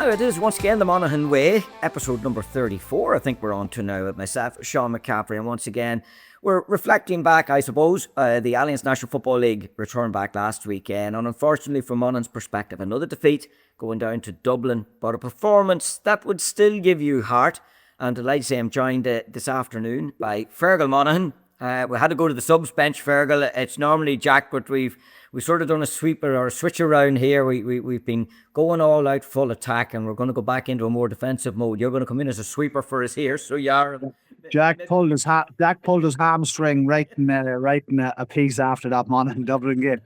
Now it is once again the Monaghan Way, episode number 34, I think we're on to now with myself, Sean McCaffrey, and once again we're reflecting back, I suppose. The Allianz National Football League returned back last weekend, and unfortunately from Monaghan's perspective, another defeat going down to Dublin, but a performance that would still give you heart. And delighted to say I'm joined this afternoon by Fergal Monaghan. We had to go to the subs bench, Fergal. It's normally Jack, but we've sort of done a sweeper or a switch around here. We've been going all out full attack, and we're going to go back into a more defensive mode. You're going to come in as a sweeper for us here, so you're... Jack pulled his hamstring right in a piece after that Monaghan Dublin game.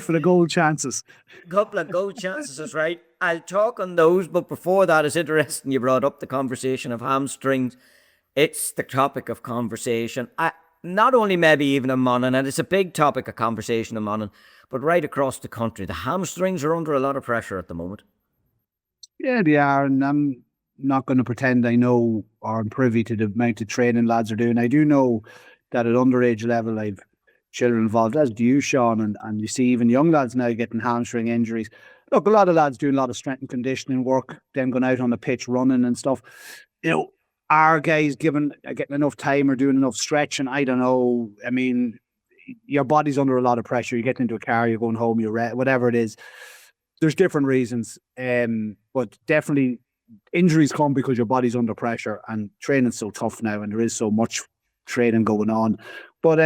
For the goal chances. Couple of goal chances, that's right. I'll talk on those, but before that, it's interesting you brought up the conversation of hamstrings. It's the topic of conversation. Not only maybe even in Monaghan, and it's a big topic of conversation in Monaghan, but right across the country. The hamstrings are under a lot of pressure at the moment. Yeah, they are, and I'm not going to pretend I know or I'm privy to the amount of training lads are doing. I do know that at underage level, I've children involved, as do you, Sean, and you see even young lads now getting hamstring injuries. Look, a lot of lads doing a lot of strength and conditioning work, them going out on the pitch running and stuff. You know, are guys getting enough time or doing enough stretching? I don't know. I mean, your body's under a lot of pressure. You're getting into a car, you're going home, whatever it is. There's different reasons, but definitely injuries come because your body's under pressure, and training's so tough now, and there is so much training going on. But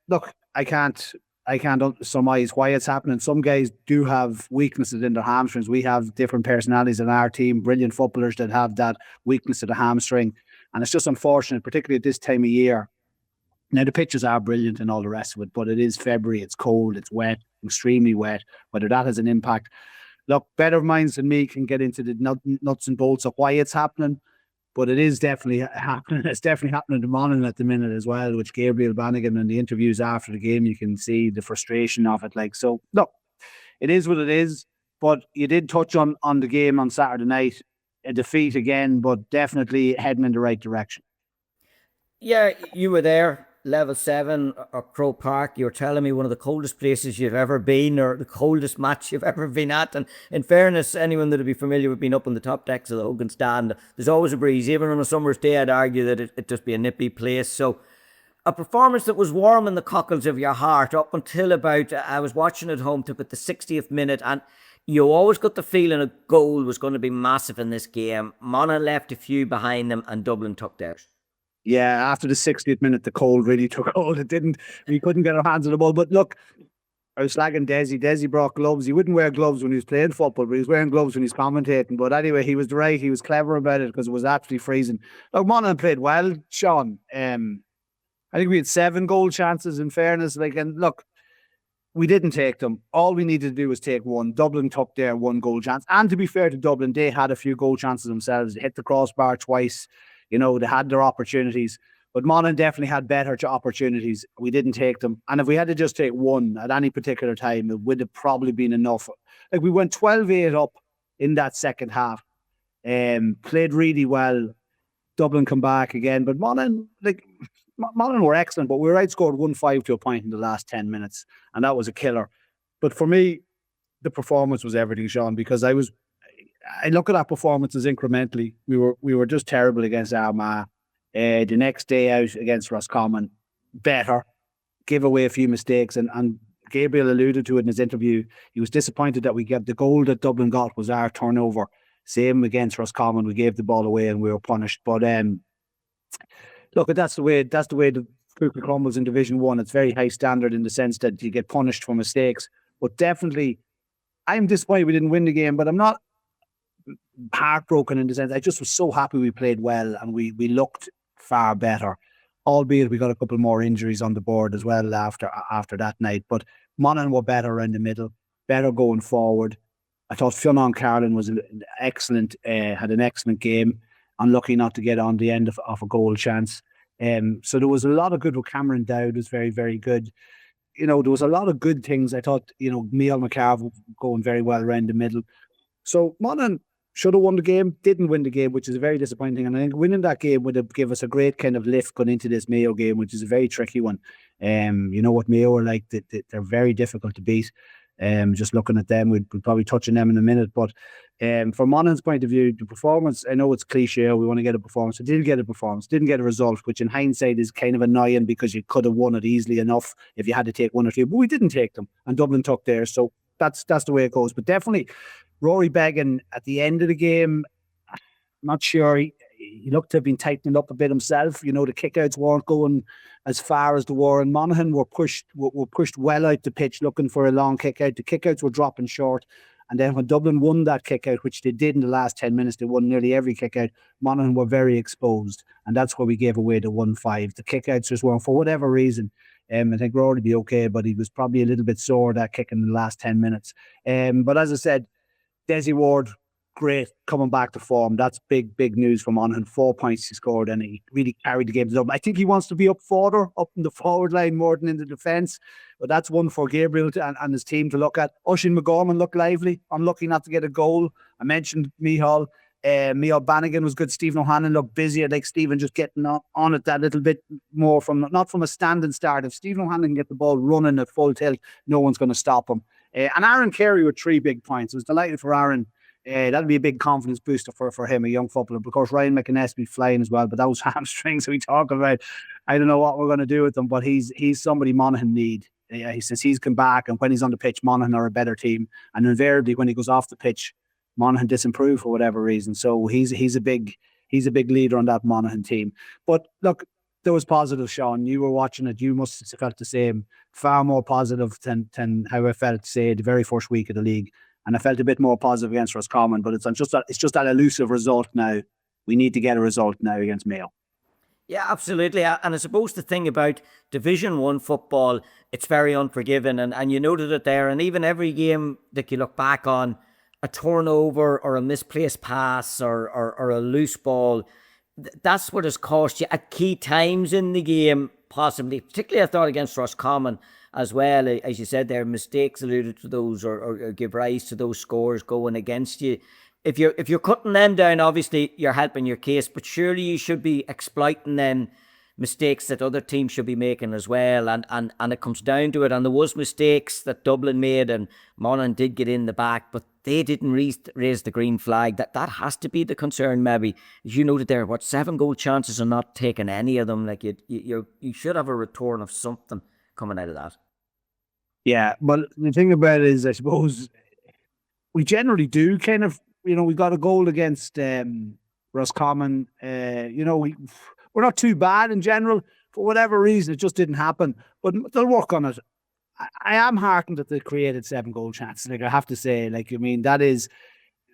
look, I can't surmise why it's happening. Some guys do have weaknesses in their hamstrings. We have different personalities in our team, brilliant footballers that have that weakness of the hamstring. And it's just unfortunate, particularly at this time of year. Now, the pitches are brilliant and all the rest of it, but it is February, it's cold, it's wet, extremely wet, whether that has an impact. Look, better minds than me can get into the nuts and bolts of why it's happening, but it is definitely happening. It's definitely happening to Monaghan at the minute as well, which Gabriel Bannigan in the interviews after the game, you can see the frustration of it. So, look, it is what it is, but you did touch on the game on Saturday night. A defeat again, but definitely heading in the right direction. Yeah, you were there, level 7 or Croke Park. You were telling me one of the coldest places you've ever been, or the coldest match you've ever been at. And in fairness, anyone that'd be familiar with being up on the top decks of the Hogan Stand, there's always a breeze. Even on a summer's day, I'd argue that it'd just be a nippy place. So a performance that was warm in the cockles of your heart up until about, I was watching at home to about the 60th minute, and you always got the feeling a goal was going to be massive in this game. Monaghan left a few behind them, and Dublin took theirs. Yeah, after the 60th minute, the cold really took hold. We couldn't get our hands on the ball. But look, I was slagging Desi. Desi brought gloves. He wouldn't wear gloves when he was playing football, but he was wearing gloves when he's commentating. But anyway, he was right. He was clever about it because it was absolutely freezing. Look, Monaghan played well, Sean. I think we had 7 goal chances, in fairness. And look, we didn't take them. All we needed to do was take one. Dublin took their 1 goal chance. And to be fair to Dublin, they had a few goal chances themselves. They hit the crossbar twice. You know, they had their opportunities. But Monaghan definitely had better opportunities. We didn't take them. And if we had to just take one at any particular time, it would have probably been enough. Like, we went 12-8 up in that second half. Played really well. Dublin come back again. But Monaghan were excellent, but we were outscored 1-5 to a point in the last 10 minutes, and that was a killer. But for me, the performance was everything, Sean, because I look at our performances incrementally. We were just terrible against Armagh. The next day out against Roscommon, better. Gave away a few mistakes, and Gabriel alluded to it in his interview. He was disappointed that we got the goal that Dublin got was our turnover. Same against Roscommon, we gave the ball away and we were punished. But look, that's the way the cookie crumbles in Division 1. It's very high standard in the sense that you get punished for mistakes. But definitely, I'm disappointed we didn't win the game, but I'm not heartbroken in the sense. I just was so happy we played well and we looked far better, albeit we got a couple more injuries on the board as well after that night. But Monaghan were better around the middle, better going forward. I thought Fionn Carlin was excellent, had an excellent game. Unlucky not to get on the end of a goal chance. So there was a lot of good with Cameron Dowd was very, very good. You know, there was a lot of good things. I thought, Neil McCarv going very well around the middle. So Monaghan should have won the game, didn't win the game, which is very disappointing. And I think winning that game would have given us a great kind of lift going into this Mayo game, which is a very tricky one. You know what Mayo are like, they're very difficult to beat. Just looking at them, we'll probably touch on them in a minute. But from Monaghan's point of view, the performance, I know it's cliche, we want to get a performance. We didn't get a performance, didn't get a result, which in hindsight is kind of annoying because you could have won it easily enough if you had to take one or two. But we didn't take them, and Dublin took theirs. So that's the way it goes. But definitely, Rory Beggan at the end of the game, I'm not sure. He looked to have been tightening up a bit himself. The kickouts weren't going as far as they were, and Monaghan were pushed well out the pitch looking for a long kickout. The kickouts were dropping short. And then when Dublin won that kickout, which they did in the last 10 minutes, they won nearly every kickout, Monaghan were very exposed. And that's where we gave away the 1-5. The kickouts just weren't, for whatever reason. I think Rory would be okay, but he was probably a little bit sore that kick in the last 10 minutes. But as I said, Desi Ward, great, coming back to form. That's big news for Monaghan. 4 points he scored, and he really carried the game to Dublin. I think he wants to be up further, up in the forward line more than in the defence. But that's one for Gabriel and his team to look at. Oisin McGorman looked lively. Unlucky not to get a goal. I mentioned Micheál. Micheál Bannigan was good. Stephen O'Hanlon looked busy. I like Stephen just getting on it that little bit more, not from a standing start. If Stephen O'Hanlon can get the ball running at full tilt, no one's going to stop him. And Aaron Carey with 3 big points. I was delighted for Aaron. That'd be a big confidence booster for him, a young footballer. Of course, Ryan McInnes be flying as well, but those hamstrings we talk about, I don't know what we're going to do with them, but he's somebody Monaghan need. He says he's come back, and when he's on the pitch, Monaghan are a better team. And invariably, when he goes off the pitch, Monaghan disimprove for whatever reason. So he's a big leader on that Monaghan team. But look, there was positive, Sean. You were watching it. You must have felt the same. Far more positive than how I felt, say, the very first week of the league. And I felt a bit more positive against Roscommon, but it's just that elusive result now. We need to get a result now against Mayo. Yeah, absolutely. And I suppose the thing about Division 1 football, it's very unforgiving. And you noted it there. And even every game that you look back on, a turnover or a misplaced pass or a loose ball, that's what has cost you at key times in the game, possibly. Particularly, I thought, against Roscommon as well. As you said there, mistakes alluded to those or give rise to those scores going against you. If you're cutting them down, obviously you're helping your case, but surely you should be exploiting them mistakes that other teams should be making as well. And it comes down to it. And there was mistakes that Dublin made, and Monaghan did get in the back, but they didn't raise the green flag. That has to be the concern, maybe. As you noted there, 7 goal chances are not taking any of them. Like you should have a return of something coming out of that. Yeah, but the thing about it is, I suppose, we generally do kind of, we got a goal against Roscommon. We're not too bad in general. For whatever reason, it just didn't happen. But they'll work on it. I am heartened that they created 7 goal chances. Like, I have to say, that is,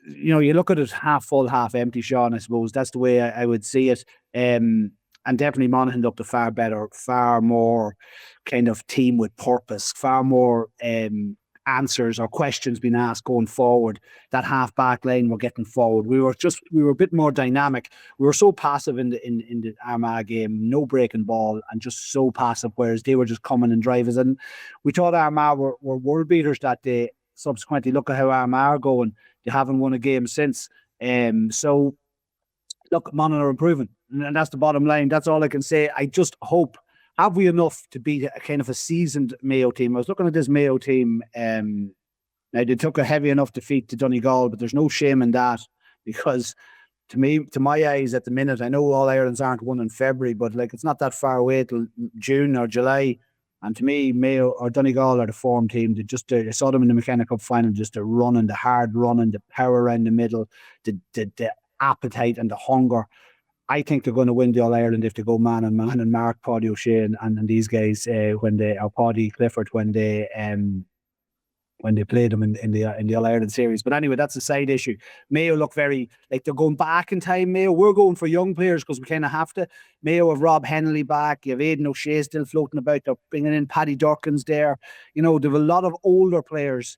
you look at it half full, half empty, Sean, I suppose. That's the way I would see it. And definitely Monaghan looked a far better, far more kind of team with purpose, far more answers or questions being asked going forward. That half back line were getting forward. We were a bit more dynamic. We were so passive in the Armagh game, no breaking ball, and just so passive, whereas they were just coming in drivers. And we thought Armagh were world beaters that day. Subsequently, look at how Armagh are going. They haven't won a game since. So look, Monaghan are improving, and that's the bottom line. That's all I can say. I just hope, have we enough to beat a kind of a seasoned Mayo team? I was looking at this Mayo team. Now, they took a heavy enough defeat to Donegal, but there's no shame in that, because to my eyes at the minute, I know All Irelands aren't won in February, but it's not that far away till June or July. And to me, Mayo or Donegal are the form team. I saw them in the McKenna Cup final, just the running, the hard running, the power around the middle, the appetite and the hunger. I think they're going to win the All Ireland if they go man and man, and Mark, Paddy O'Shea and these guys Paddy Clifford when they played them in the All Ireland series. But anyway, that's a side issue. Mayo look very like they're going back in time. Mayo, we're going for young players because we kind of have to. Mayo have Rob Hennelly back. You have Aidan O'Shea still floating about. They're bringing in Paddy Durkins there. They have a lot of older players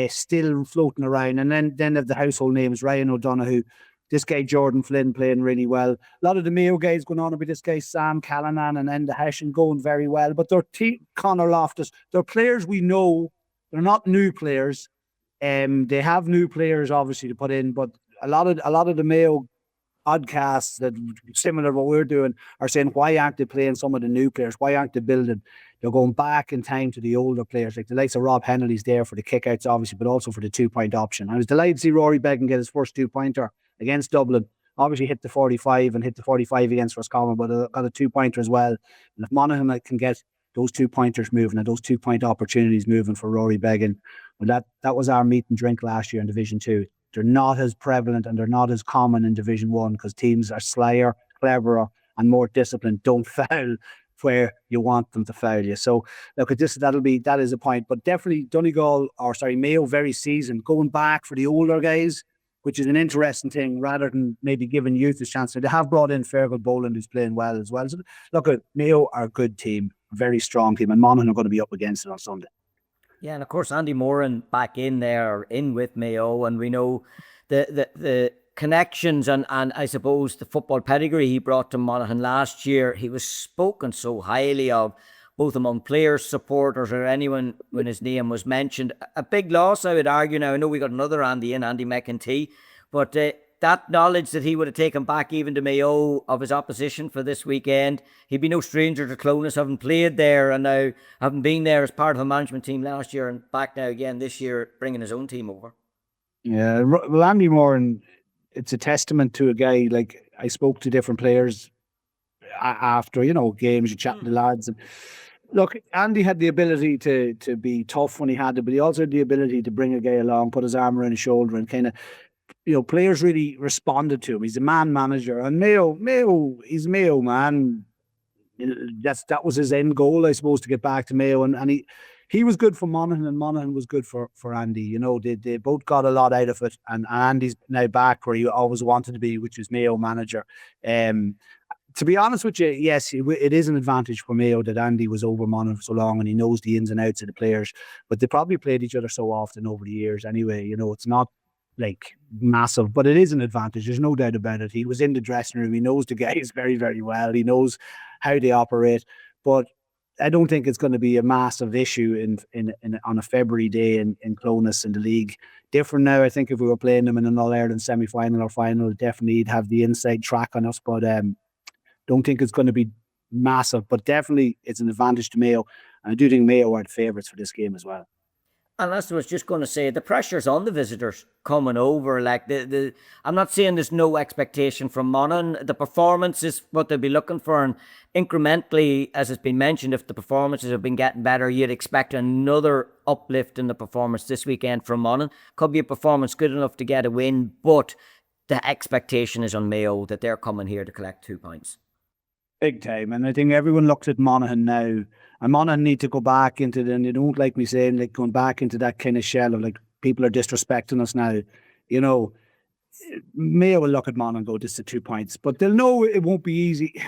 still floating around, and then have the household names: Ryan O'Donoghue. This guy, Jordan Flynn, playing really well. A lot of the Mayo guys going on about this guy, Sam Callanan and Enda Hession, going very well. But they're Conor Loftus. They're players we know. They're not new players. They have new players, obviously, to put in. But a lot of the Mayo podcasts that similar to what we're doing are saying, why aren't they playing some of the new players? Why aren't they building? They're going back in time to the older players, like the likes of Rob Hennelly's there for the kickouts, obviously, but also for the 2-point option. I was delighted to see Rory Beggan get his first 2-pointer against Dublin. Obviously hit the 45 and hit the 45 against Roscommon, but got a 2-pointer as well. And if Monaghan can get those 2-pointers moving and those 2-point opportunities moving for Rory Beggan, well, that was our meat and drink last year in Division 2. They're not as prevalent and they're not as common in Division 1 because teams are slyer, cleverer, and more disciplined. Don't foul where you want them to foul you. So look at this, that is a point. But definitely Mayo very seasoned, going back for the older guys, which is an interesting thing rather than maybe giving youth a chance. They have brought in Fergal Monaghan, who's playing well as well. So look, Mayo are a good team, a very strong team, and Monaghan are going to be up against it on Sunday. Yeah, and of course Andy Moran back in there, in with Mayo, and we know the connections and I suppose the football pedigree he brought to Monaghan last year. He was spoken so highly of, both among players, supporters, or anyone when his name was mentioned. A big loss, I would argue. Now, I know we got another Andy McEntee, but that knowledge that he would have taken back even to Mayo of his opposition for this weekend, he'd be no stranger to Clonus, having played there and now having been there as part of the management team last year and back now again this year, bringing his own team over. Yeah, well, Andy Moran, it's a testament to a guy. Like, I spoke to different players after, games, you chatting to lads. And look, Andy had the ability to be tough when he had it, but he also had the ability to bring a guy along, put his arm around his shoulder and kind of, players really responded to him. He's a man manager, and Mayo, he's Mayo, man. That was his end goal, I suppose, to get back to Mayo, and he was good for Monaghan, and Monaghan was good for Andy. They both got a lot out of it, and Andy's now back where he always wanted to be, which is Mayo manager. To be honest with you, yes, it is an advantage for Mayo that Andy was over Monaghan for so long and he knows the ins and outs of the players, but they probably played each other so often over the years anyway. It's not like massive, but it is an advantage. There's no doubt about it. He was in the dressing room. He knows the guys very, very well. He knows how they operate, but I don't think it's going to be a massive issue on a February day in Clonus in the league. Different now, I think if we were playing them in an All-Ireland semi-final or final, definitely he'd have the inside track on us, but don't think it's going to be massive, but definitely it's an advantage to Mayo. And I do think Mayo are the favourites for this game as well. And that's what I was just going to say. The pressure's on the visitors coming over. Like I'm not saying there's no expectation from Monaghan. The performance is what they'll be looking for, and incrementally, as it's been mentioned, if the performances have been getting better, you'd expect another uplift in the performance this weekend from Monaghan. Could be a performance good enough to get a win, but the expectation is on Mayo that they're coming here to collect 2 points. Big time, and I think everyone looks at Monaghan now, and Monaghan need to go back into and they don't like me saying, like, going back into that kind of shell of like people are disrespecting us now. Mayo will look at Monaghan and go, this is 2 points, but they'll know it won't be easy.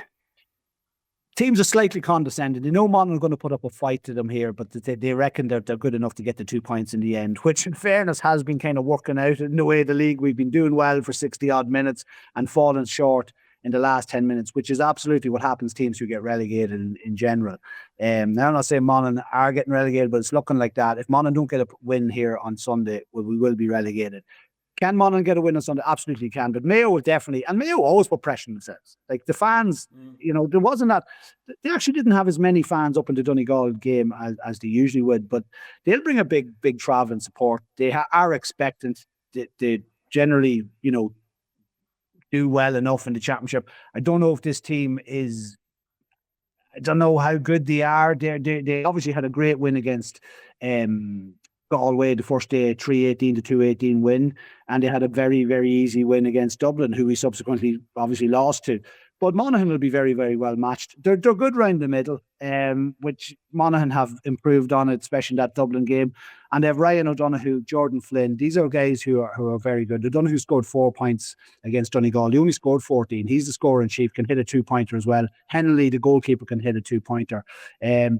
Teams are slightly condescending. They know Monaghan are going to put up a fight to them here, but they reckon they're good enough to get the 2 points in the end, which in fairness has been kind of working out in the way of the league. We've been doing well for 60 odd minutes and falling short in the last 10 minutes, which is absolutely what happens to teams who get relegated in general. Now, I'm not saying Monaghan are getting relegated, but it's looking like that. If Monaghan don't get a win here on Sunday, we will be relegated. Can Monaghan get a win on Sunday? Absolutely can. But Mayo will definitely, and Mayo always put pressure on themselves. Like the fans, there wasn't that. They actually didn't have as many fans up in the Donegal game as they usually would, but they'll bring a big travelling support. They are expectant. They generally, do well enough in the championship. I don't know if this team is, I don't know how good they are. They obviously had a great win against Galway the first day, 3-18 to 2-18 win, and they had a very, very easy win against Dublin, who we subsequently obviously lost to. But Monaghan will be very, very well matched. They're good round the middle, which Monaghan have improved on it, especially in that Dublin game. And they have Ryan O'Donoghue, Jordan Flynn. These are guys who are very good. O'Donoghue scored 4 points against Donegal. He only scored 14. He's the scorer in chief, can hit a 2-pointer as well. Hennelly, the goalkeeper, can hit a 2-pointer.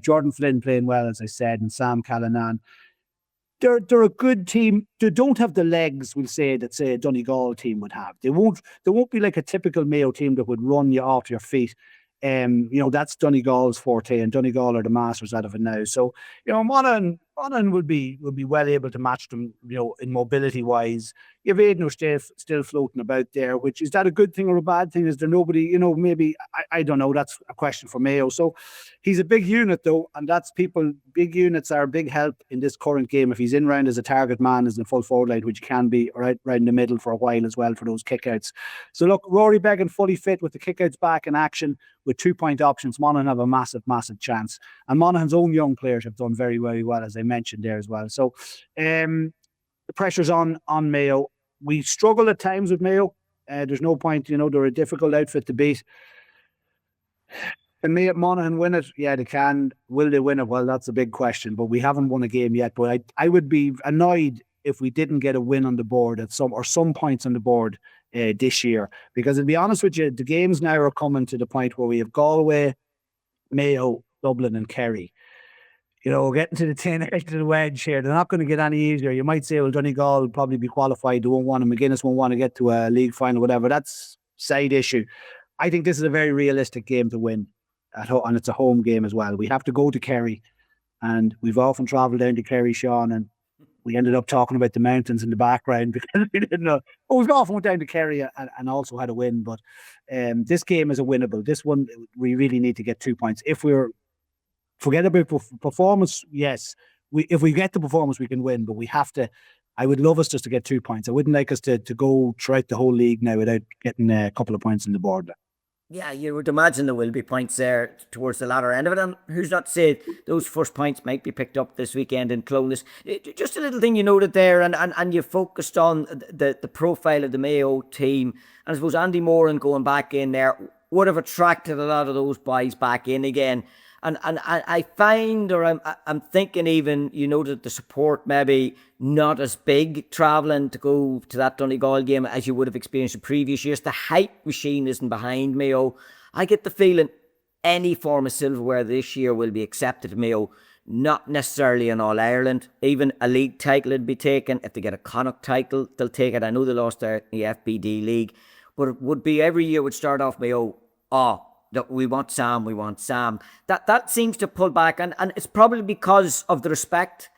Jordan Flynn playing well, as I said, and Sam Callanan. They're a good team. They don't have the legs, we'll say, that say a Donegal team would have. They won't be like a typical Mayo team that would run you off your feet. That's Donegal's forte, and Donegal are the masters out of it now. So, Monaghan, Monaghan would be well able to match them, in mobility wise. You've Aidan still floating about there, which is that a good thing or a bad thing? Is there nobody, maybe I don't know. That's a question for Mayo. So he's a big unit though, and big units are a big help in this current game. If he's in round as a target man, as the full forward line, which can be right in the middle for a while as well for those kickouts. So look, Rory Beggan fully fit with the kickouts back in action with 2-point options. Monaghan have a massive chance, and Monaghan's own young players have done very, very well, as I mentioned there as well. So the pressure's on Mayo. We struggle at times with Mayo. There's no point, they're a difficult outfit to beat. Can Monaghan win it? Yeah, they can. Will they win it? Well, that's a big question, but we haven't won a game yet. But I would be annoyed if we didn't get a win on the board at some points on the board this year. Because to be honest with you, the games now are coming to the point where we have Galway, Mayo, Dublin and Kerry. Getting to the 10 edge of the wedge here, they're not going to get any easier. You might say, well, Donegal will probably be qualified. They won't want to. McGuinness won't want to get to a league final, whatever. That's a side issue. I think this is a very realistic game to win at home, and it's a home game as well. We have to go to Kerry, and we've often travelled down to Kerry, Sean, and we ended up talking about the mountains in the background because we didn't know. But we've often went down to Kerry and also had a win. But this game is a winnable. This one, we really need to get 2 points. Forget about performance, yes. If we get the performance, we can win, but we have to. I would love us just to get 2 points. I wouldn't like us to go throughout the whole league now without getting a couple of points on the board. Yeah, you would imagine there will be points there towards the latter end of it. And who's not to say those first points might be picked up this weekend in Clones. Just a little thing you noted there, and you focused on the profile of the Mayo team. And I suppose Andy Moran going back in there would have attracted a lot of those boys back in again. And I find, or I'm thinking even, that the support maybe not as big travelling to go to that Donegal game as you would have experienced in previous years. The hype machine isn't behind Mayo. I get the feeling any form of silverware this year will be accepted at Mayo, not necessarily an All-Ireland. Even a league title would be taken. If they get a Connacht title, they'll take it. I know they lost the FBD league, but it would be every year would start off Mayo, we want Sam. That seems to pull back, and it's probably because of the respect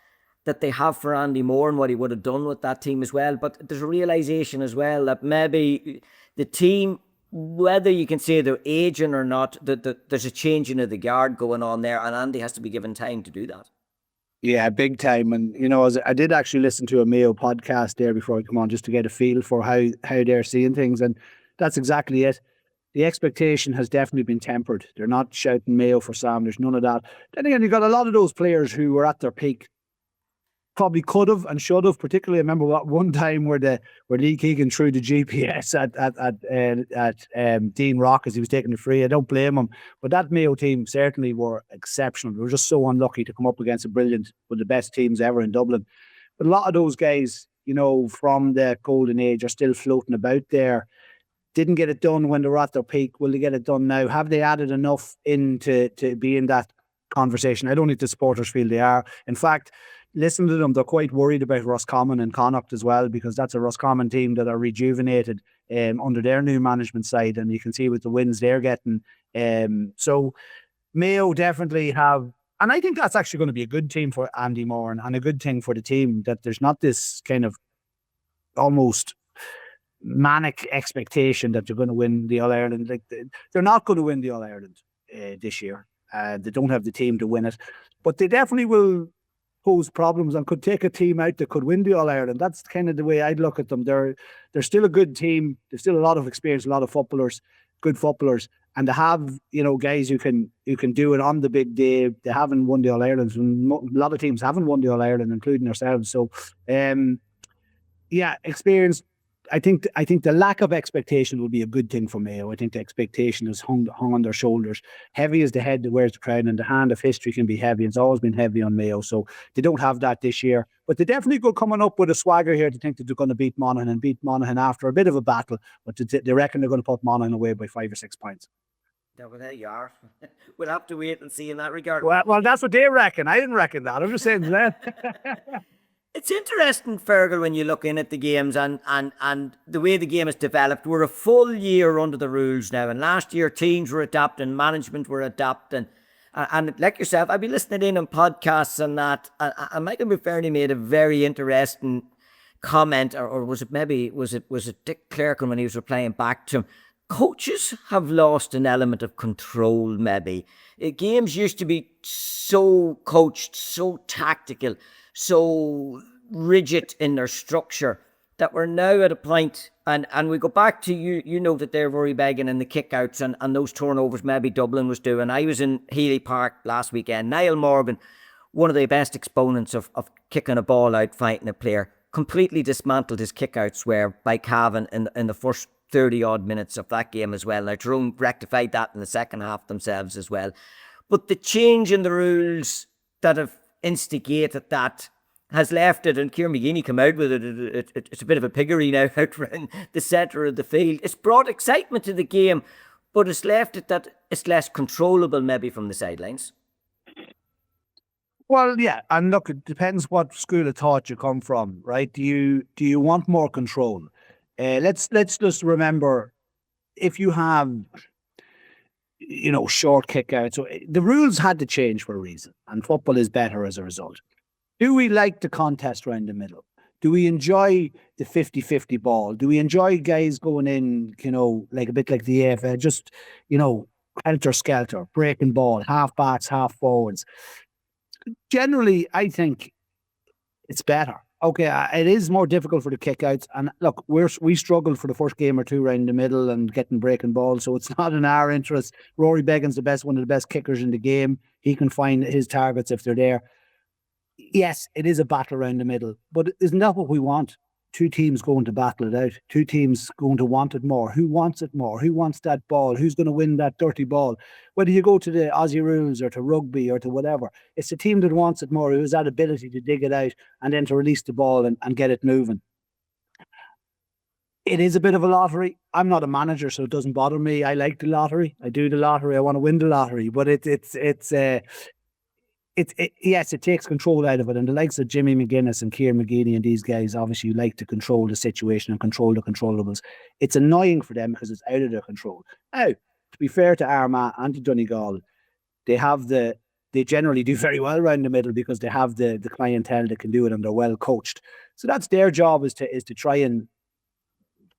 that they have for Andy Moore and what he would have done with that team as well. But there's a realisation as well that maybe the team, whether you can say they're aging or not, that there's a changing of the guard going on there, and Andy has to be given time to do that. Yeah, big time. And, I did actually listen to a Mayo podcast there before I come on just to get a feel for how they're seeing things, and that's exactly it. The expectation has definitely been tempered. They're not shouting Mayo for Sam. There's none of that. Then again, you've got a lot of those players who were at their peak. Probably could have and should have. Particularly, I remember one time where Lee Keegan threw the GPS at Dean Rock as he was taking the free. I don't blame him. But that Mayo team certainly were exceptional. They were just so unlucky to come up against one of the best teams ever in Dublin. But a lot of those guys, from the golden age are still floating about there. Didn't get it done when they were at their peak. Will they get it done now? Have they added enough in to be in that conversation? I don't think the supporters feel they are. In fact, listen to them. They're quite worried about Roscommon and Connacht as well, because that's a Roscommon team that are rejuvenated under their new management side, and you can see with the wins they're getting. So Mayo definitely have, and I think that's actually going to be a good team for Andy Moore and a good thing for the team that there's not this kind of almost manic expectation that you're going to win the All-Ireland. Like they're not going to win the All-Ireland this year. They don't have the team to win it, but they definitely will pose problems and could take a team out that could win the All-Ireland. That's kind of the way I'd look at them. They're still a good team. There's still a lot of experience, a lot of footballers, good footballers, and they have guys who can do it on the big day. They haven't won the All-Ireland. A lot of teams haven't won the All-Ireland, including ourselves. So, experience. I think the lack of expectation will be a good thing for Mayo. I think the expectation is hung on their shoulders. Heavy is the head that wears the crown, and the hand of history can be heavy. It's always been heavy on Mayo, so they don't have that this year. But they definitely go coming up with a swagger here to think that they're going to beat Monaghan after a bit of a battle. But they reckon they're going to put Monaghan away by 5 or 6 points. Well, there you are. We'll have to wait and see in that regard. Well, that's what they reckon. I didn't reckon that. I'm just saying that. It's interesting, Fergal, when you look in at the games and the way the game has developed. We're a full year under the rules now, and last year teams were adapting, management were adapting, And like yourself, I'd be listening in on podcasts and that. And Michael McFerrin made a very interesting comment, or was it Dick Clerkin when he was replying back to him? Coaches have lost an element of control, maybe. Games used to be so coached, so tactical, so rigid in their structure that we're now at a point, and we go back to you know that they're Rory Beggan and the kickouts and those turnovers maybe Dublin was doing. I was in Healy Park last weekend. Niall Morgan, one of the best exponents of kicking a ball out, fighting a player, completely dismantled his kickouts were by Cavan in the first 30-odd minutes of that game as well. Now, Tyrone rectified that in the second half themselves as well. But the change in the rules that have instigated that has left it, and Kieran McGeeney come out with it, it's a bit of a piggery now out around the centre of the field. It's brought excitement to the game, but it's left it that it's less controllable maybe from the sidelines. Well, yeah, and look, it depends what school of thought you come from, right? Do you want more control? Let's just remember, if you have, short kickouts, so the rules had to change for a reason, and football is better as a result. Do we like the contest around the middle? Do we enjoy the 50-50 ball? Do we enjoy guys going in, like a bit like the AFL, just, helter-skelter, breaking ball, half backs, half forwards? Generally, I think it's better. Okay, it is more difficult for the kickouts, and look, we struggled for the first game or two around the middle and getting breaking balls, so it's not in our interest. Rory Beggan's one of the best kickers in the game. He can find his targets if they're there. Yes, it is a battle around the middle, but isn't that what we want? Two teams going to battle it out. Two teams going to want it more. Who wants it more? Who wants that ball? Who's going to win that dirty ball? Whether you go to the Aussie rules or to rugby or to whatever, it's the team that wants it more, who has that ability to dig it out and then to release the ball and get it moving. It is a bit of a lottery. I'm not a manager, so it doesn't bother me. I like the lottery. I do the lottery. I want to win the lottery, but yes, it takes control out of it. And the likes of Jimmy McGuinness and Kieran McGeeney and these guys obviously like to control the situation and control the controllables. It's annoying for them because it's out of their control. Now, to be fair to Armagh and to Donegal, they generally do very well around the middle because they have the clientele that can do it and they're well coached. So that's their job, is to try and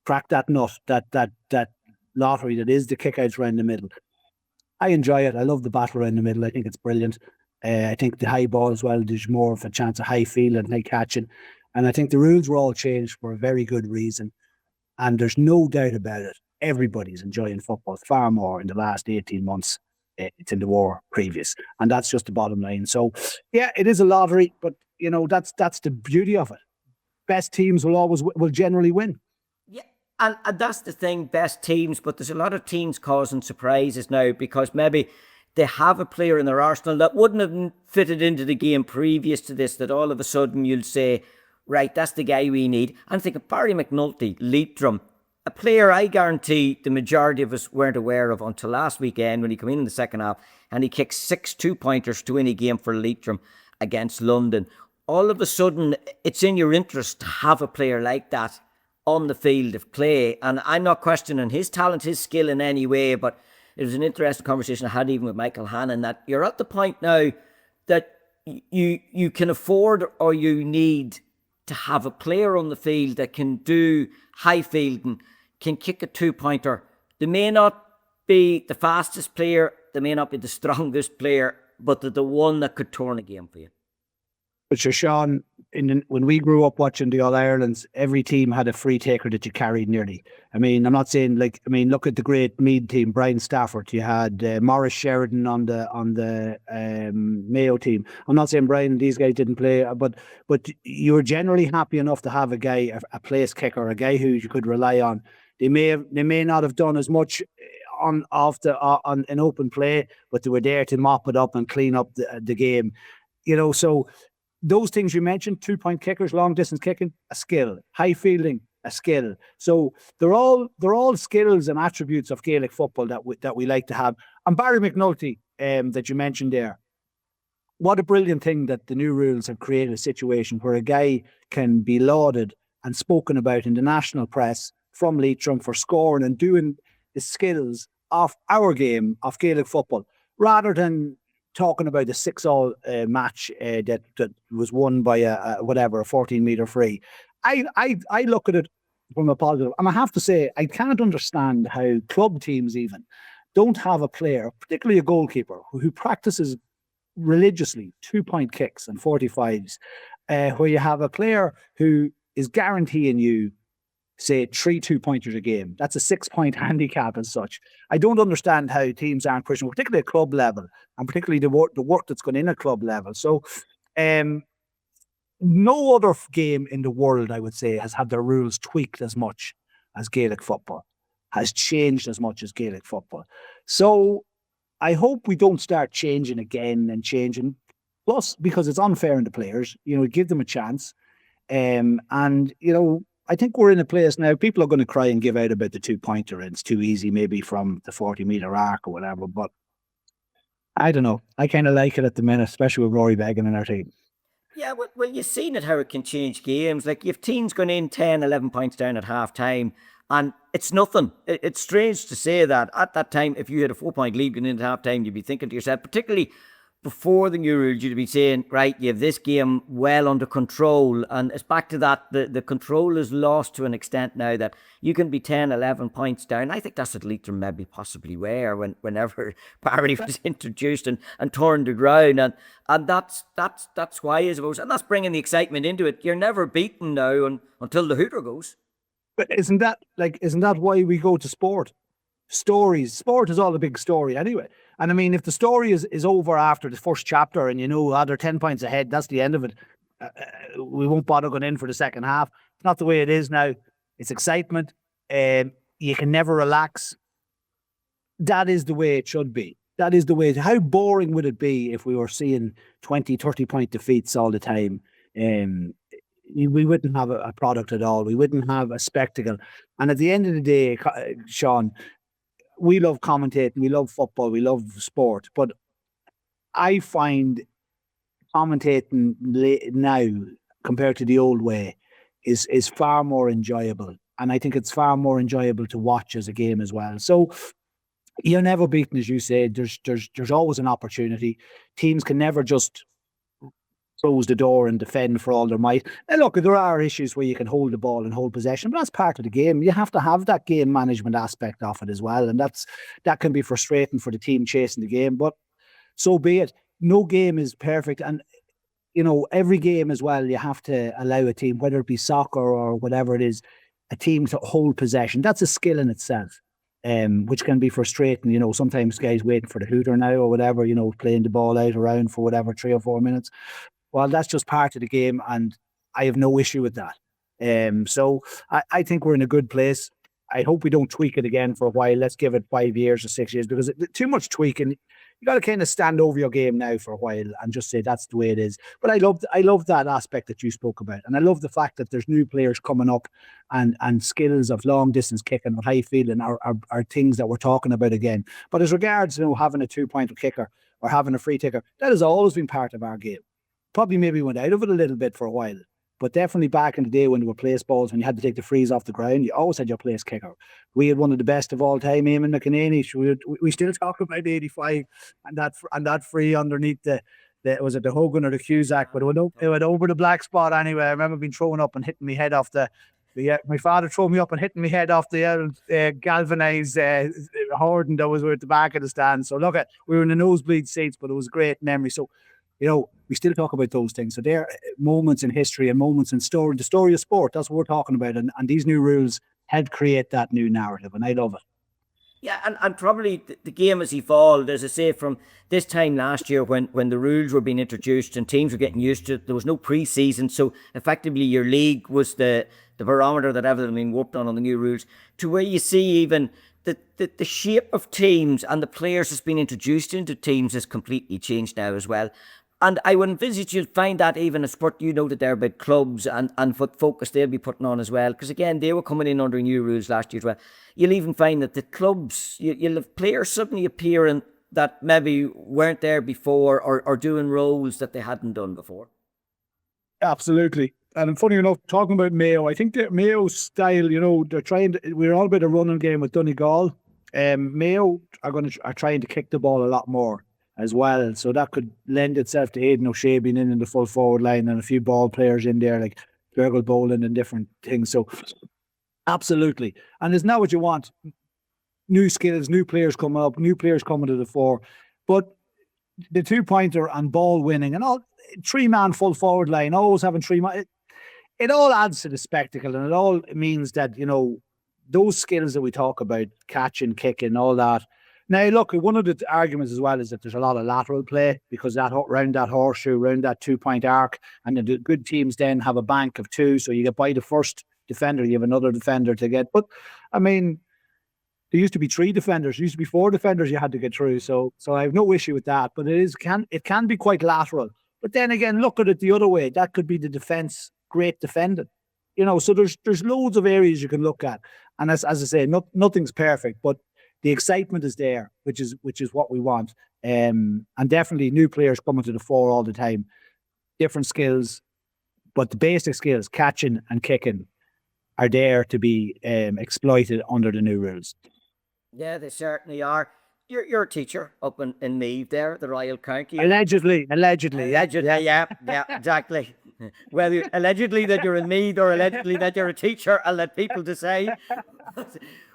crack that nut, that lottery that is the kickouts around the middle. I enjoy it. I love the battle around the middle. I think it's brilliant. I think the high ball as well, there's more of a chance of high field and high catching. And I think the rules were all changed for a very good reason. And there's no doubt about it. Everybody's enjoying football far more in the last 18 months than the war previous. And that's just the bottom line. So, yeah, it is a lottery, but, that's the beauty of it. Best teams will generally win. Yeah, and that's the thing, best teams, but there's a lot of teams causing surprises now because maybe they have a player in their arsenal that wouldn't have fitted into the game previous to this, that all of a sudden you'll say, right, that's the guy we need. I'm thinking Barry McNulty, Leitrim, a player I guarantee the majority of us weren't aware of until last weekend when he came in the second half and he kicked 6 2-pointers to win a game for Leitrim against London. All of a sudden, it's in your interest to have a player like that on the field of play. And I'm not questioning his talent, his skill in any way, but it was an interesting conversation I had even with Michael Hannon, that you're at the point now that you can afford or you need to have a player on the field that can do high fielding, can kick a 2-pointer. They may not be the fastest player, they may not be the strongest player, but they're the one that could turn a game for you. But sure, Sean, when we grew up watching the All-Irelands, every team had a free taker that you carried nearly. I mean, I'm not saying look at the great Meath team, Brian Stafford. You had Maurice Sheridan on the Mayo team. I'm not saying Brian, these guys didn't play, but you were generally happy enough to have a guy, a place kicker, a guy who you could rely on. They may not have done as much on an open play, but they were there to mop it up and clean up the game. So those things you mentioned, 2-point kickers, long distance kicking, a skill. High fielding, a skill. So they're all skills and attributes of Gaelic football that we like to have. And Barry McNulty, that you mentioned there, what a brilliant thing that the new rules have created a situation where a guy can be lauded and spoken about in the national press from Leitrim for scoring and doing the skills of our game of Gaelic football, rather than talking about the 6-all match that was won by a 14-meter free. I look at it from a positive. And I have to say, I can't understand how club teams even don't have a player, particularly a goalkeeper, who practices religiously 2-point kicks and 45s, where you have a player who is guaranteeing you, say, 3 2-pointers a game. That's a 6-point handicap as such. I don't understand how teams aren't pushing, particularly at club level, and particularly the work that's going in at club level. So, no other game in the world, I would say, has had their rules tweaked as much as Gaelic football, has changed as much as Gaelic football. So I hope we don't start changing again and changing. Plus, because it's unfair on the players, give them a chance. And, I think we're in a place now, people are going to cry and give out about the 2-pointer, and it's too easy maybe from the 40-meter arc or whatever. But I don't know. I kind of like it at the minute, especially with Rory Beggan in our team. Yeah, well, you've seen it how it can change games. Like, you've teams going in 10, 11 points down at half time, and it's nothing. It's strange to say that at that time, if you had a 4-point lead going into half time, you'd be thinking to yourself, particularly before the new rules, you'd be saying, right, you have this game well under control. And it's back to that, the control is lost to an extent now that you can be 10, 11 points down. I think that's what Leitrim maybe possibly were whenever parity was introduced and turned around. And that's why, I suppose, and that's bringing the excitement into it. You're never beaten now until the hooter goes. But isn't that why we go to sport? Stories. Sport is all a big story anyway. And I mean, if the story is over after the first chapter and they're 10 points ahead, that's the end of it. We won't bother going in for the second half. It's not the way it is now. It's excitement. You can never relax. That is the way it should be. That is the way. How boring would it be if we were seeing 20, 30-point defeats all the time? We wouldn't have a product at all. We wouldn't have a spectacle. And at the end of the day, Sean, we love commentating, we love football, we love sport, but I find commentating now compared to the old way is far more enjoyable, and I think it's far more enjoyable to watch as a game as well. So you're never beaten, as you said. There's always an opportunity. Teams can never just close the door and defend for all their might. Now, look, there are issues where you can hold the ball and hold possession, but that's part of the game. You have to have that game management aspect of it as well, and that can be frustrating for the team chasing the game, but so be it. No game is perfect, and every game as well, you have to allow a team, whether it be soccer or whatever it is, a team to hold possession. That's a skill in itself, which can be frustrating. Sometimes guys waiting for the hooter now or whatever, playing the ball out around for whatever 3 or 4 minutes. Well, that's just part of the game, and I have no issue with that. So I think we're in a good place. I hope we don't tweak it again for a while. Let's give it 5 years or 6 years, because too much tweaking. You got to kind of stand over your game now for a while and just say that's the way it is. But I love that aspect that you spoke about, and I love the fact that there's new players coming up, and skills of long distance kicking or high fielding are things that we're talking about again. But as regards having a 2-pointer kicker or having a free kicker, that has always been part of our game. Probably maybe went out of it a little bit for a while, but definitely back in the day when there were place balls, when you had to take the frees off the ground, you always had your place kicker. We had one of the best of all time, Eamon McEnany. We still talk about 85 and that free underneath was it the Hogan or the Cusack, but it went over the black spot anyway. I remember being thrown up and hitting my head off my father threw me up and hitting my head off the galvanized hoarding that was at the back of the stand. So look, we were in the nosebleed seats, but it was a great memory. So we still talk about those things. So they're moments in history and moments in story, the story of sport. That's what we're talking about. And these new rules help create that new narrative, and I love it. Yeah, and probably the game has evolved, as I say, from this time last year when the rules were being introduced and teams were getting used to it. There was no pre-season, so effectively your league was the barometer that everything had been worked on the new rules, to where you see even the shape of teams and the players that's been introduced into teams has completely changed now as well. And I would envisage you'll find that even a sport, that there about clubs and what focus they'll be putting on as well. Because again, they were coming in under new rules last year as well. You'll even find that the clubs, you'll have players suddenly appearing that maybe weren't there before or doing roles that they hadn't done before. Absolutely. And funny enough, talking about Mayo, I think that Mayo's style, we're all about a running game with Donegal. Mayo are trying to kick the ball a lot more. as well. So that could lend itself to Aidan O'Shea being in the full forward line and a few ball players in there like Fergal Boland and different things. So absolutely. And it's not what you want. New skills, new players coming up, new players coming to the fore. But the 2-pointer and ball winning and all, 3-man full forward line, always having 3-man, it all adds to the spectacle, and it all means that, you know, those skills that we talk about, catching, kicking, all that. Now, look, one of the arguments as well is that there's a lot of lateral play because that round that horseshoe, round that 2-point arc, and the good teams then have a bank of 2, so you get by the first defender, you have another defender to get. But, I mean, there used to be 3 defenders. There used to be 4 defenders you had to get through. So I have no issue with that. But it can be quite lateral. But then again, look at it the other way. That could be the defence, great defending. You know, so there's loads of areas you can look at. And as I say, nothing's perfect, but the excitement is there, which is what we want. And definitely new players coming to the fore all the time. Different skills, but the basic skills, catching and kicking, are there to be exploited under the new rules. Yeah, they certainly are. You're a teacher up in Meath there, the Royal County. Allegedly. Yeah, exactly. Whether allegedly that you're in Meath or allegedly that you're a teacher, I'll let people decide.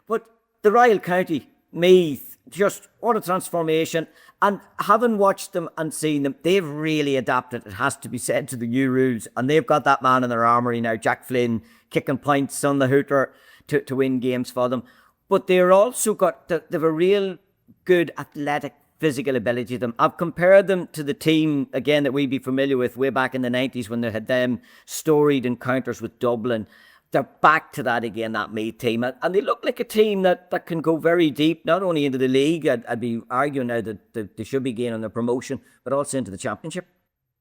But the Royal County, Meath, just what a transformation. And having watched them and seen them, they've really adapted, it has to be said, to the new rules. And they've got that man in their armoury now, Jack Flynn, kicking points on the hooter to win games for them. But they're also they've a real good athletic physical ability to them. I've compared them to the team, again, that we'd be familiar with way back in the 90s when they had them storied encounters with Dublin. They're back to that again, that Meath team. And they look like a team that can go very deep, not only into the league. I'd be arguing now that they should be gaining the promotion, but also into the championship.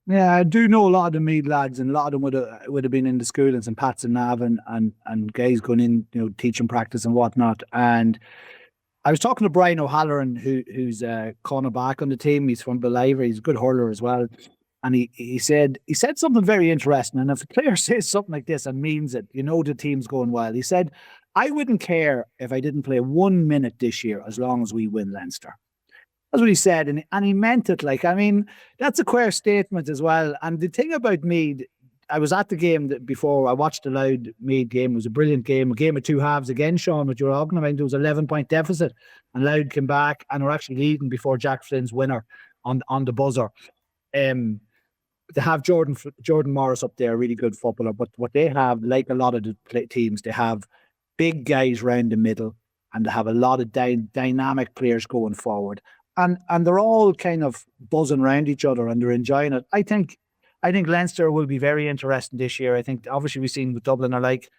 Yeah, I do know a lot of the Meath lads, and a lot of them would have been in the school and Pats and Nav and guys going in, you know, teaching practice and whatnot. And I was talking to Brian O'Halloran, who's a cornerback on the team. He's from Beliver. He's a good hurler as well. And he said something very interesting. And if a player says something like this and means it, you know the team's going well. He said, I wouldn't care if I didn't play 1 minute this year as long as we win Leinster. That's what he said. And he meant it. Like, I mean, that's a queer statement as well. And the thing about Meath, I was at the game before. I watched the Louth Meath game. It was a brilliant game. A game of 2 halves again, Sean, what you're talking about. There was an 11-point deficit. And Louth came back and were actually leading before Jack Flynn's winner on the buzzer. They have Jordan Morris up there, a really good footballer. But what they have, like a lot of the teams, they have big guys round the middle, and they have a lot of dynamic players going forward. And they're all kind of buzzing around each other and they're enjoying it. I think Leinster will be very interesting this year. I think obviously we've seen what Dublin are like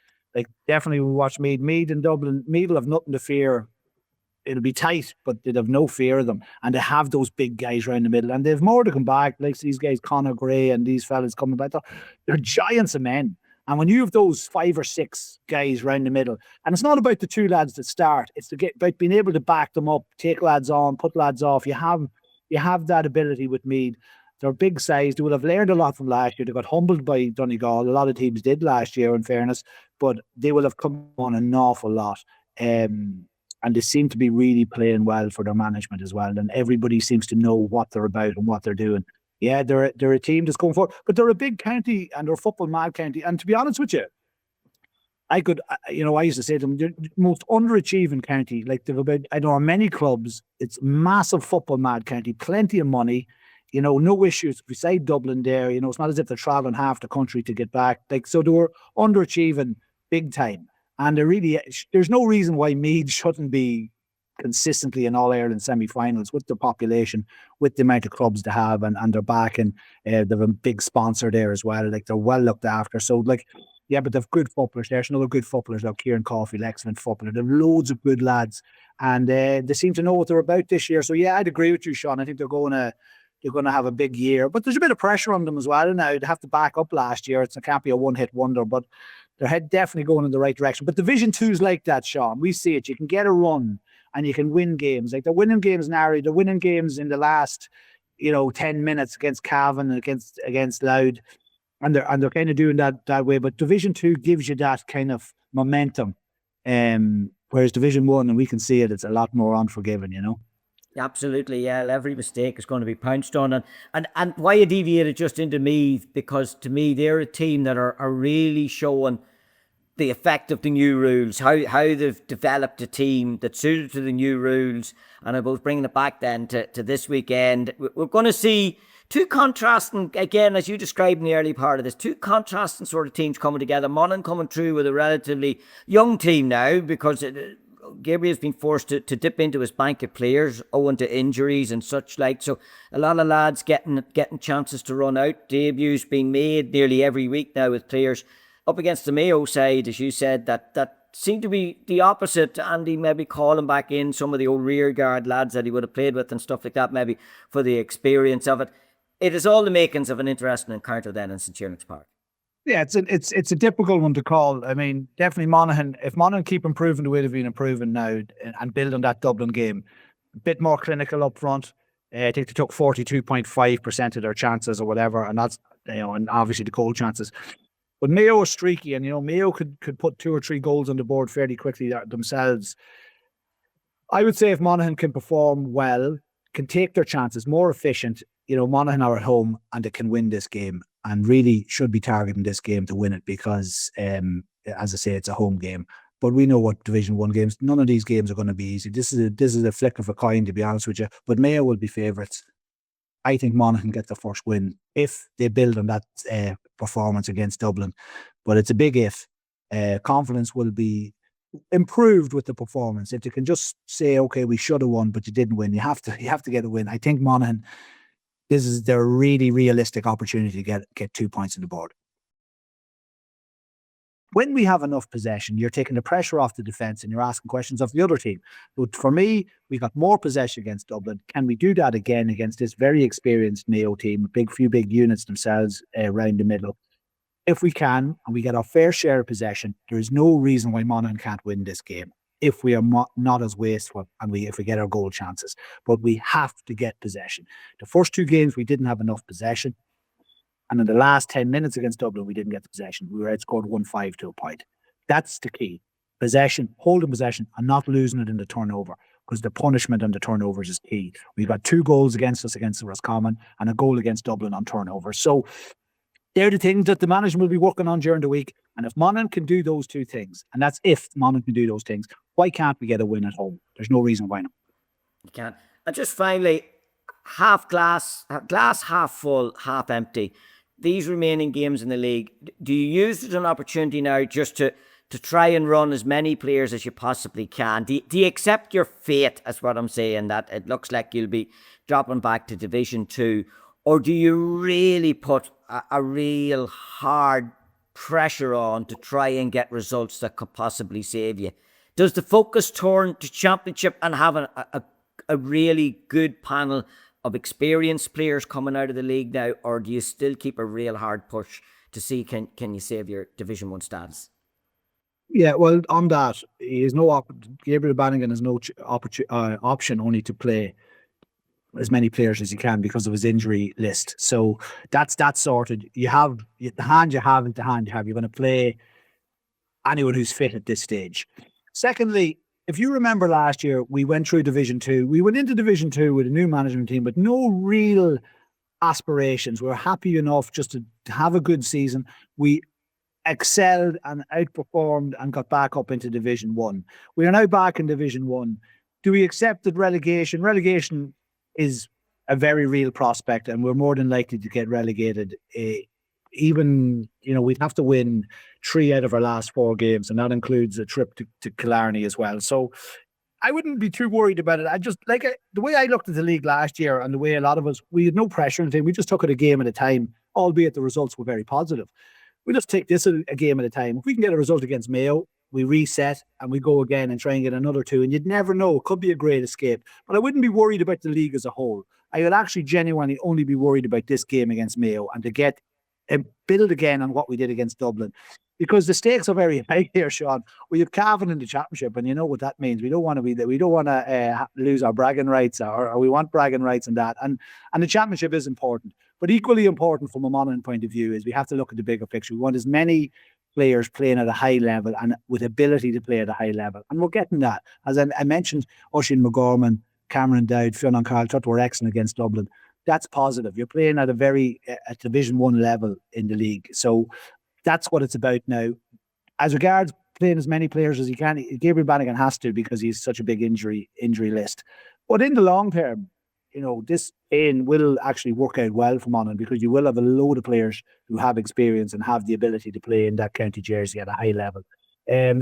definitely we'll watch Meath. Meath and Dublin, Meath will have nothing to fear. It'll be tight, but they'd have no fear of them. And they have those big guys around the middle. And they've more to come back, like these guys, Conor Gray and these fellas coming back. They're giants of men. And when you have those 5 or 6 guys around the middle, and it's not about the 2 lads that start, it's about being able to back them up, take lads on, put lads off. You have that ability with Meath. They're big size. They would have learned a lot from last year. They got humbled by Donegal. A lot of teams did last year, in fairness, but they will have come on an awful lot. And they seem to be really playing well for their management as well. And everybody seems to know what they're about and what they're doing. Yeah, they're a team that's going forward, but they're a big county and they're a football mad county. And to be honest with you, I used to say to them, they're the most underachieving county. Like they've about, I don't know, many clubs. It's massive football mad county, plenty of money. You know, no issues beside Dublin there. You know, it's not as if they're traveling half the country to get back. Like, so they were underachieving big time. And there's no reason why Meath shouldn't be consistently in All-Ireland semi-finals with the population, with the amount of clubs they have, and they're back, and they have a big sponsor there as well. Like, they're well looked after. So, like, yeah, but they've good footballers there. There's another good footballers like Kieran Caulfield, excellent footballer. They've loads of good lads, and they seem to know what they're about this year. So, yeah, I'd agree with you, Sean. I think they're going to have a big year, but there's a bit of pressure on them as well now. They have to back up last year. It can't be a one-hit wonder, but they're definitely going in the right direction. But Division 2's like that, Sean. We see it. You can get a run and you can win games. Like, they're winning games narrowly. They're winning games in the last, 10 minutes against Cavan and against Louth. And they're kind of doing that way. But Division 2 gives you that kind of momentum. Whereas Division 1, and we can see it, it's a lot more unforgiving, Absolutely, yeah. Every mistake is going to be pounced on, and why you deviated just into Meath, because to me they're a team that are really showing the effect of the new rules, how they've developed a team that's suited to the new rules, and I was bringing it back then to this weekend. We're going to see two contrasting, again, as you described in the early part of this, two contrasting sort of teams coming together. Monaghan coming through with a relatively young team now, because Gabriel's been forced to dip into his bank of players owing to injuries and such like. So a lot of lads getting chances to run out. Debuts being made nearly every week now with players up against the Mayo side, as you said, that seemed to be the opposite. Andy maybe calling back in some of the old rear guard lads that he would have played with and stuff like that, maybe for the experience of it. It is all the makings of an interesting encounter then in St. Helens Park. Yeah, it's a difficult one to call. I mean, definitely Monaghan. If Monaghan keep improving the way they've been improving now and build on that Dublin game, a bit more clinical up front. I think they took 42.5% of their chances or whatever, and that's and obviously the goal chances. But Mayo is streaky, and Mayo could put 2 or 3 goals on the board fairly quickly themselves. I would say if Monaghan can perform well, can take their chances, more efficient. Monaghan are at home and they can win this game, and really should be targeting this game to win it because, as I say, it's a home game. But we know what Division 1 games, none of these games are going to be easy. This is a flick of a coin, to be honest with you. But Mayo will be favourites. I think Monaghan get the first win if they build on that performance against Dublin. But it's a big if. Confidence will be improved with the performance. If they can just say, okay, we should have won, but you didn't win. You have to get a win. I think Monaghan, this is their really realistic opportunity to get 2 points on the board. When we have enough possession, you're taking the pressure off the defence and you're asking questions of the other team. But for me, we got more possession against Dublin. Can we do that again against this very experienced Mayo team, few big units themselves around the middle? If we can, and we get our fair share of possession, there is no reason why Monaghan can't win this game if we are not as wasteful and if we get our goal chances. But we have to get possession. The first 2 games, we didn't have enough possession. And in the last 10 minutes against Dublin, we didn't get the possession. We were outscored 1-5 to a point. That's the key. Possession, holding possession, and not losing it in the turnover, because the punishment on the turnovers is key. We've got 2 goals against us against the Roscommon and a goal against Dublin on turnover. So they're the things that the management will be working on during the week. And if Monaghan can do those 2 things, and that's if Monaghan can do those things, why can't we get a win at home? There's no reason why not. You can't. And just finally, half glass, half full, half empty. These remaining games in the league, do you use it as an opportunity now just to try and run as many players as you possibly can? Do you accept your fate, as what I'm saying, that it looks like you'll be dropping back to Division 2? Or do you really put a real hard pressure on to try and get results that could possibly save you? Does the focus turn to Championship and having a really good panel of experienced players coming out of the league now, or do you still keep a real hard push to see can you save your Division 1 status? Yeah, well, on that, Gabriel Bannigan has no option only to play as many players as he can because of his injury list. So that's sorted. You have the hand you have. You're going to play anyone who's fit at this stage. Secondly, if you remember last year, we went through Division 2. We went into Division 2 with a new management team, but no real aspirations. We were happy enough just to have a good season. We excelled and outperformed and got back up into Division 1. We are now back in Division 1. Do we accept that relegation? Relegation is a very real prospect, and we're more than likely to get relegated. Even, we'd have to win 3 out of our last 4 games, and that includes a trip to Killarney as well. So I wouldn't be too worried about it. I just the way I looked at the league last year, and the way a lot of us, we had no pressure on the team. We just took it a game at a time, albeit the results were very positive. We just take this a game at a time. If we can get a result against Mayo, we reset and we go again and try and get another 2. And you'd never know. It could be a great escape. But I wouldn't be worried about the league as a whole. I would actually genuinely only be worried about this game against Mayo and to get build again on what we did against Dublin. Because the stakes are very high here, Sean. We have Cavan in the Championship, and you know what that means. We don't want to lose our bragging rights, or we want bragging rights and that. And the Championship is important. But equally important from a Monaghan point of view is we have to look at the bigger picture. We want as many players playing at a high level and with ability to play at a high level. And we're getting that. As I mentioned, Oisin McGorman, Cameron Dowd, Fionn Carl, Tut were excellent against Dublin. That's positive. You're playing at a Division 1 level in the league. So that's what it's about now. As regards playing as many players as he can, Gabriel Bannigan has to, because he's such a big injury list. But in the long term, this will actually work out well for Monaghan, because you will have a load of players who have experience and have the ability to play in that county jersey at a high level.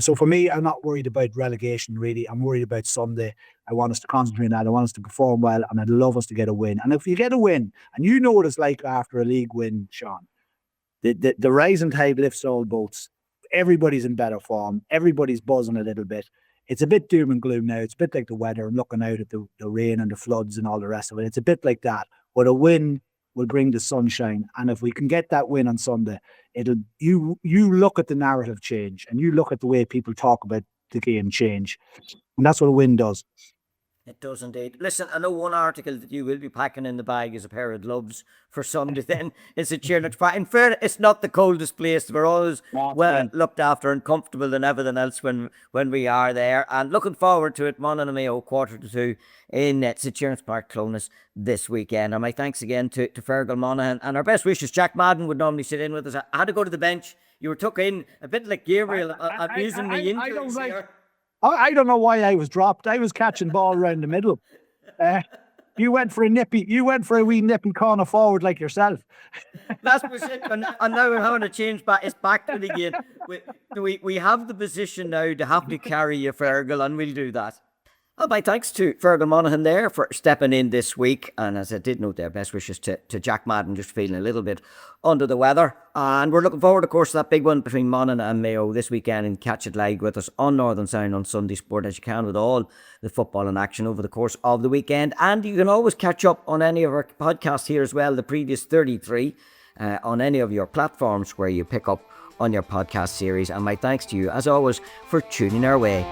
So for me, I'm not worried about relegation, really. I'm worried about Sunday. I want us to concentrate on that. I want us to perform well, and I'd love us to get a win. And if you get a win, and you know what it's like after a league win, Sean, the rising tide lifts all boats. Everybody's in better form. Everybody's buzzing a little bit. It's a bit doom and gloom now. It's a bit like the weather and looking out at the rain and the floods and all the rest of it. It's a bit like that. But a win will bring the sunshine. And if we can get that win on Sunday, you look at the narrative change, and you look at the way people talk about the game change. And that's what a win does. It does indeed. Listen, I know one article that you will be packing in the bag is a pair of gloves for Sunday then. It's a cheering park. In fairness, it's not the coldest place. We're always well looked after and comfortable and everything else when we are there. And looking forward to it, Monaghan and Mayo, 1:45 in St. Kieran's Park, Clones this weekend. And my thanks again to Fergal Monaghan, and our best wishes. Jack Madden would normally sit in with us. I had to go to the bench. You were tucked in a bit like Gabriel, abusing me injuries here. I don't know why I was dropped. I was catching ball around the middle. You went for a wee nippy corner forward like yourself. That's it. And now we're having to change back. It's back to it again. We have the position now to have to carry you, Fergal, and we'll do that. Well, my thanks to Fergal Monaghan there for stepping in this week. And as I did note there, best wishes to Jack Madden, just feeling a little bit under the weather. And we're looking forward, of course, to that big one between Monaghan and Mayo this weekend, and catch it live with us on Northern Sound on Sunday Sport, as you can, with all the football in action over the course of the weekend. And you can always catch up on any of our podcasts here as well, the previous 33, on any of your platforms where you pick up on your podcast series. And my thanks to you, as always, for tuning our way.